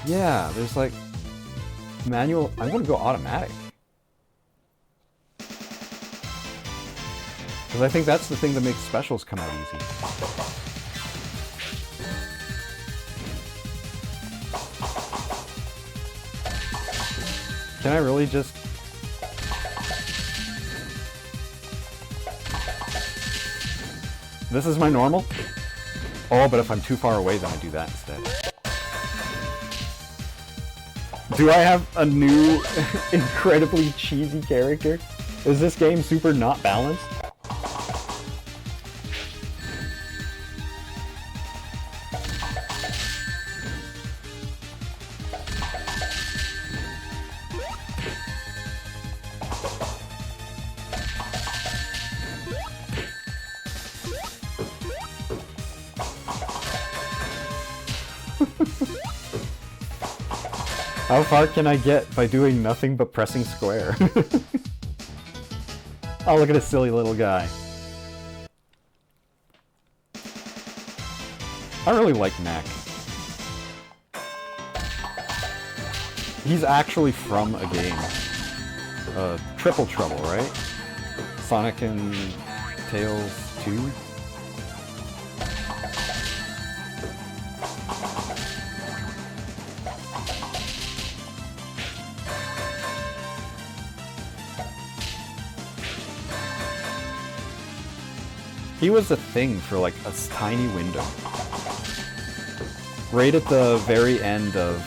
Yeah, there's like Manual, I'm gonna go automatic. Because I think that's the thing that makes specials come out easy. Can I really just... This is my normal? Oh, but if I'm too far away, then I do that instead. Do I have a new, incredibly cheesy character? Is this game super not balanced? How far can I get by doing nothing but pressing square? Oh, look at this silly little guy. I really like Mac. He's actually from a game. Triple Trouble, right? Sonic and Tails 2? He was a thing for like a tiny window. Right at the very end of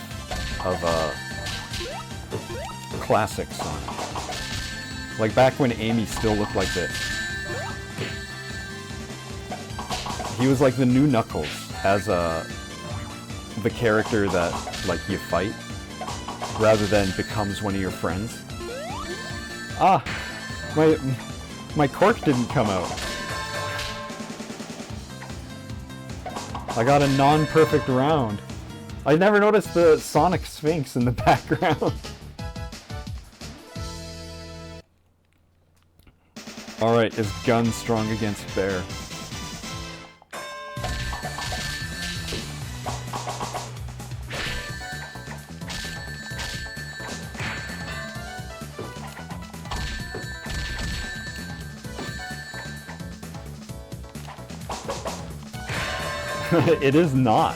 classic Sonic. Like back when Amy still looked like this. He was like the new Knuckles as the character that like you fight rather than becomes one of your friends. Ah, my cork didn't come out. I got a non-perfect round. I never noticed the Sonic Sphinx in the background. Alright, is Gun strong against Bear? It is not.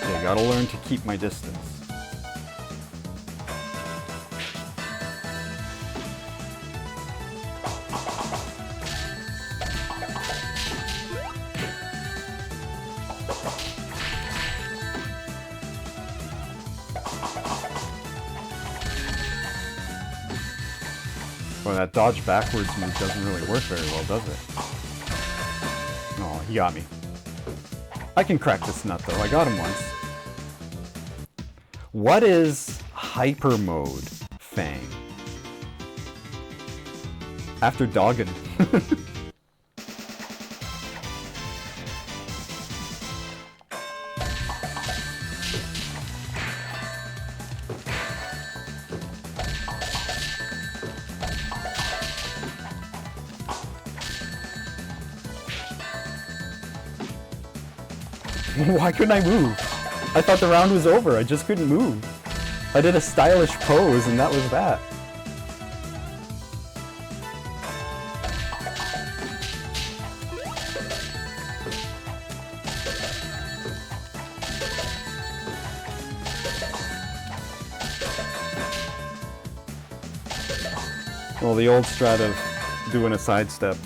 Yeah, gotta learn to keep my distance. Well, that dodge backwards move doesn't really work very well, does it? Oh, he got me. I can crack this nut, though. I got him once. What is hyper mode, Fang? After dogging. Why couldn't I move? I thought the round was over. I just couldn't move. I did a stylish pose and that was that. Well, the old strat of doing a sidestep.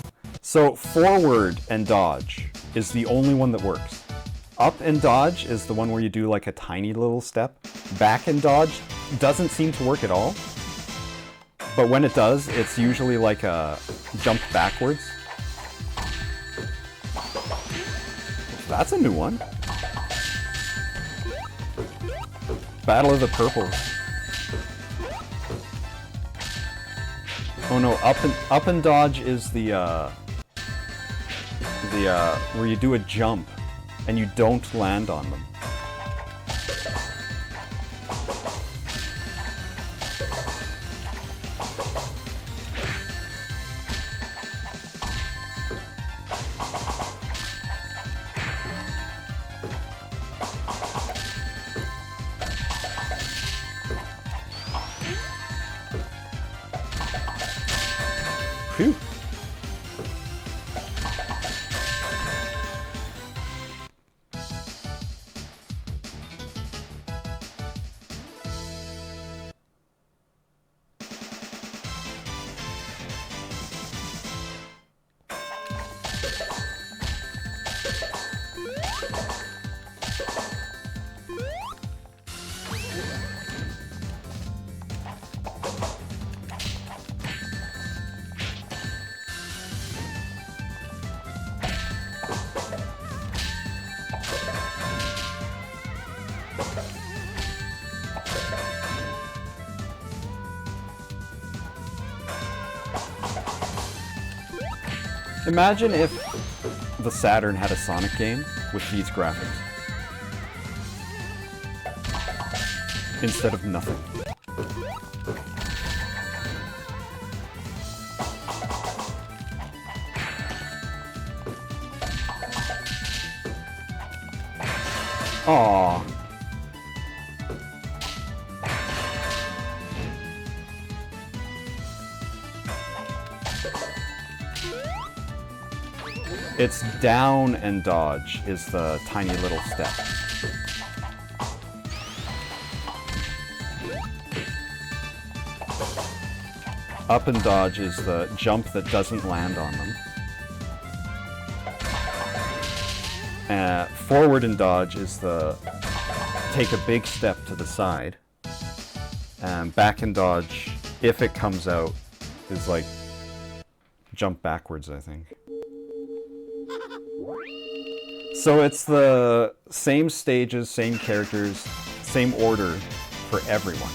So forward and dodge is the only one that works. Up and dodge is the one where you do like a tiny little step. Back and dodge doesn't seem to work at all. But when it does, it's usually like a jump backwards. That's a new one. Battle of the Purples. Oh no, up and dodge is the where you do a jump and you don't land on them. Phew. Imagine if the Saturn had a Sonic game with these graphics. Instead of nothing. Aww. It's down and dodge is the tiny little step. Up and dodge is the jump that doesn't land on them. Forward and dodge is the take a big step to the side. And back and dodge, if it comes out, is like jump backwards, I think. So it's the same stages, same characters, same order for everyone.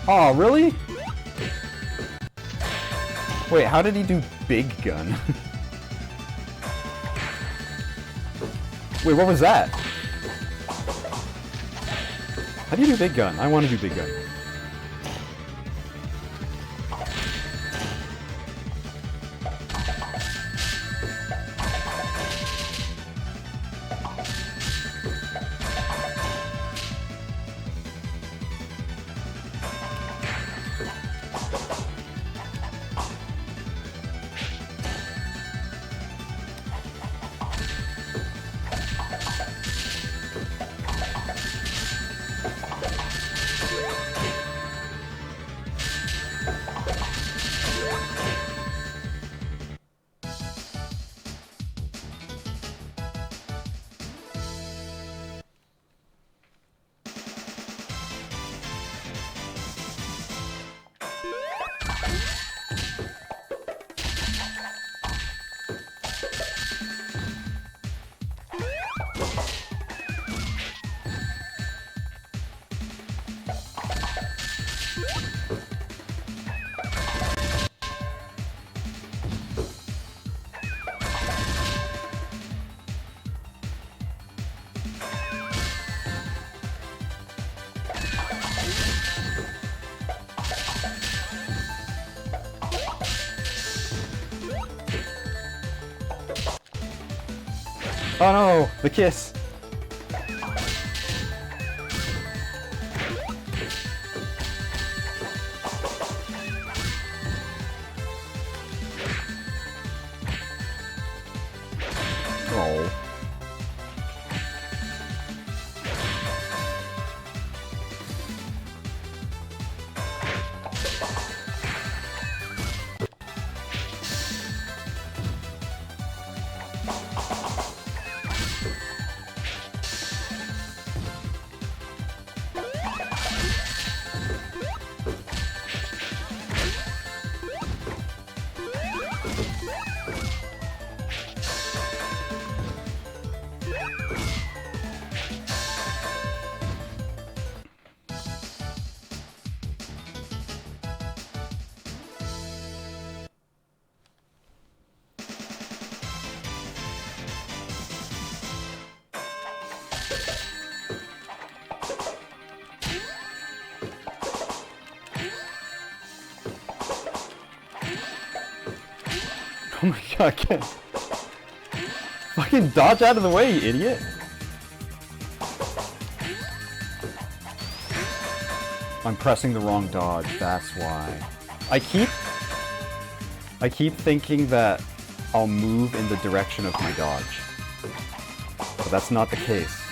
Oh, really? Wait, how did he do Big Gun? Wait, what was that? How do you do Big Gun? I want to do Big Gun. Oh no, the kiss. Oh. my god, I can't. Fucking dodge out of the way, you idiot. I'm pressing the wrong dodge, that's why. I keep thinking that I'll move in the direction of my dodge. But that's not the case.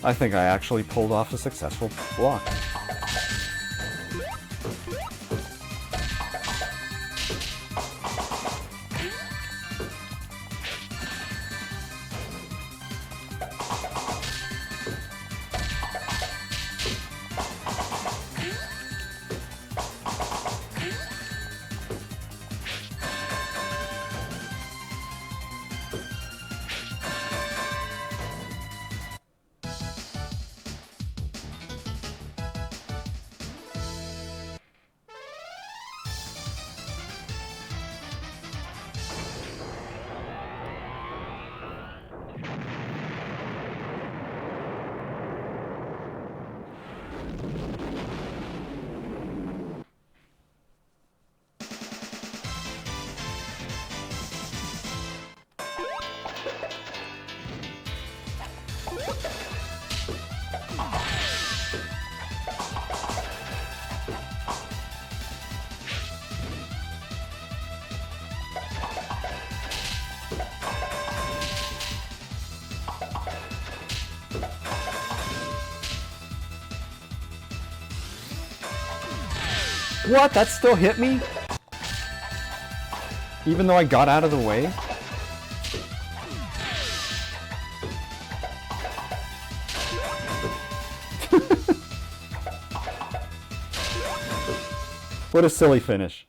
I think I actually pulled off a successful block. What? That still hit me? Even though I got out of the way? What a silly finish.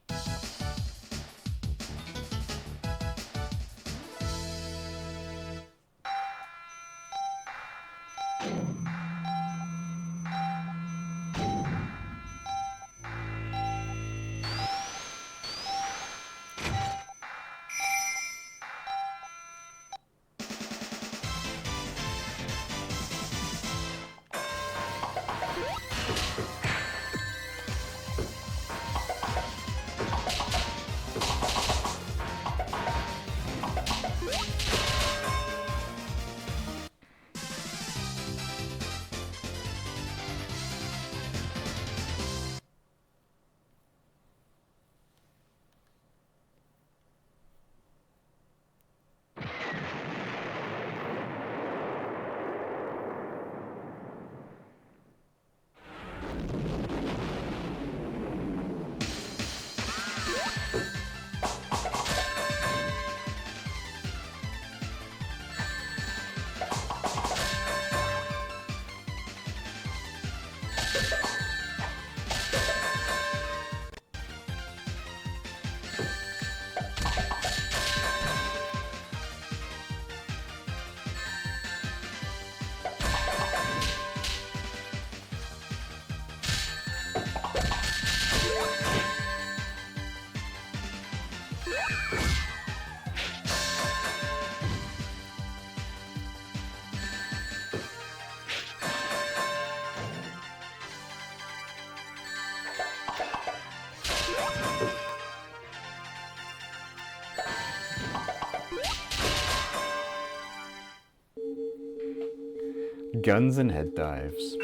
Guns and head dives.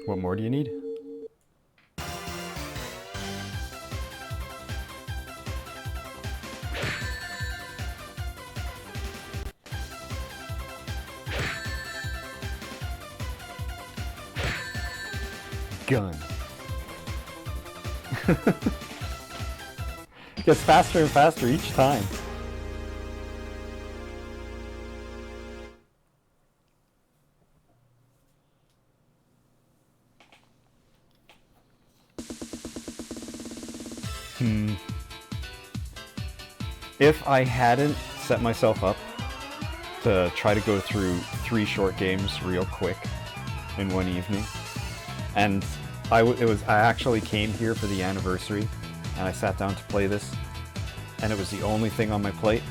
What more do you need? Gun. gets faster and faster each time. If I hadn't set myself up to try to go through 3 short games real quick in one evening, and I actually came here for the anniversary, and I sat down to play this, and it was the only thing on my plate,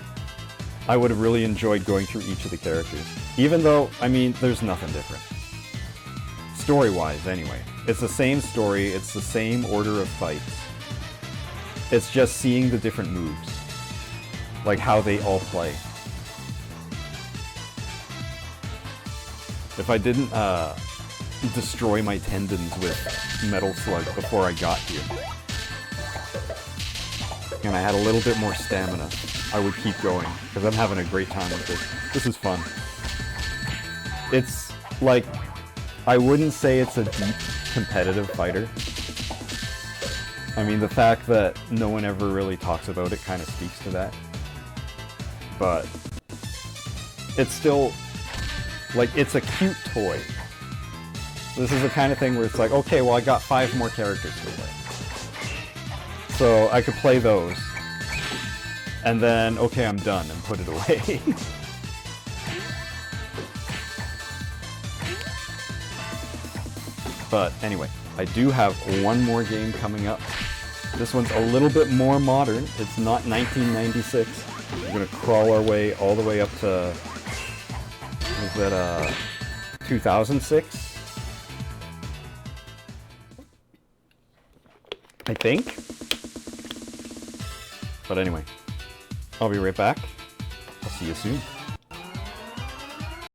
I would have really enjoyed going through each of the characters. Even though, I mean, there's nothing different. Story-wise, anyway. It's the same story, it's the same order of fights. It's just seeing the different moves. Like how they all play. If I didn't destroy my tendons with Metal Slug before I got here, and I had a little bit more stamina, I would keep going, because I'm having a great time with this. This is fun. It's like, I wouldn't say it's a deep competitive fighter. I mean, the fact that no one ever really talks about it kind of speaks to that. But it's still, like, it's a cute toy. This is the kind of thing where it's like, okay, well, I got 5 more characters to play. So I could play those. And then, okay, I'm done, and put it away. But anyway, I do have one more game coming up. This one's a little bit more modern. It's not 1996. We're gonna crawl our way all the way up to, was that 2006? I think. But anyway, I'll be right back. I'll see you soon.